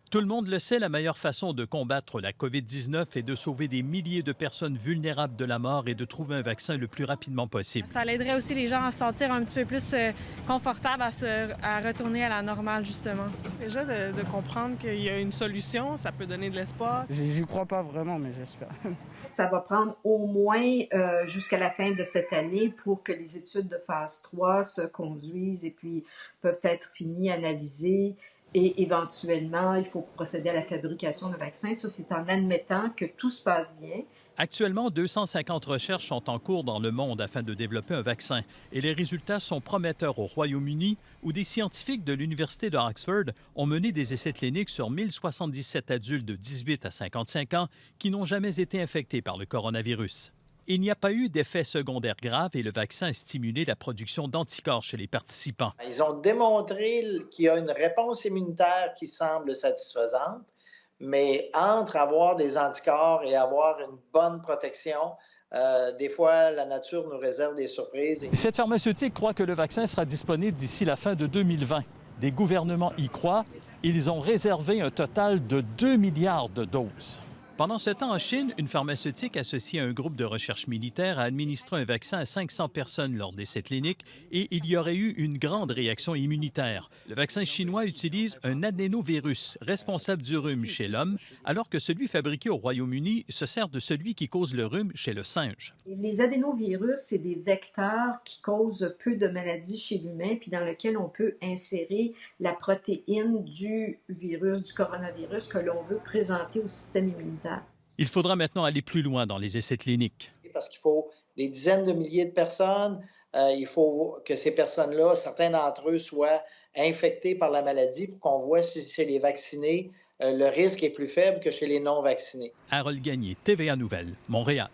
Tout le monde le sait, la meilleure façon de combattre la COVID-19 est de sauver des milliers de personnes vulnérables de la mort et de trouver un vaccin le plus rapidement possible. Ça aiderait aussi les gens à se sentir un petit peu plus confortables à retourner à la normale, justement. Déjà, de comprendre qu'il y a une solution, ça peut donner de l'espoir. J'y crois pas vraiment, mais j'espère. Ça va prendre au moins jusqu'à la fin de cette année pour que les études de phase 3 se conduisent et puis peuvent être finies, analysées. Et éventuellement, il faut procéder à la fabrication de vaccins. Ça, c'est en admettant que tout se passe bien. Actuellement, 250 recherches sont en cours dans le monde afin de développer un vaccin et les résultats sont prometteurs au Royaume-Uni où des scientifiques de l'Université d'Oxford ont mené des essais cliniques sur 1077 adultes de 18 à 55 ans qui n'ont jamais été infectés par le coronavirus. Il n'y a pas eu d'effets secondaires graves et le vaccin a stimulé la production d'anticorps chez les participants. Ils ont démontré qu'il y a une réponse immunitaire qui semble satisfaisante, mais entre avoir des anticorps et avoir une bonne protection, des fois, la nature nous réserve des surprises. Cette pharmaceutique croit que le vaccin sera disponible d'ici la fin de 2020. Des gouvernements y croient. Ils ont réservé un total de 2 milliards de doses. Pendant ce temps, en Chine, une pharmaceutique associée à un groupe de recherche militaire a administré un vaccin à 500 personnes lors d'essais cliniques et il y aurait eu une grande réaction immunitaire. Le vaccin chinois utilise un adénovirus responsable du rhume chez l'homme, alors que celui fabriqué au Royaume-Uni se sert de celui qui cause le rhume chez le singe. Les adénovirus, c'est des vecteurs qui causent peu de maladies chez l'humain, puis dans lesquels on peut insérer la protéine du virus, du coronavirus que l'on veut présenter au système immunitaire. Il faudra maintenant aller plus loin dans les essais cliniques. Parce qu'il faut des dizaines de milliers de personnes. Il faut que ces personnes-là, certains d'entre eux, soient infectés par la maladie pour qu'on voit si chez les vaccinés, le risque est plus faible que chez les non-vaccinés. Harold Gagné, TVA Nouvelles, Montréal.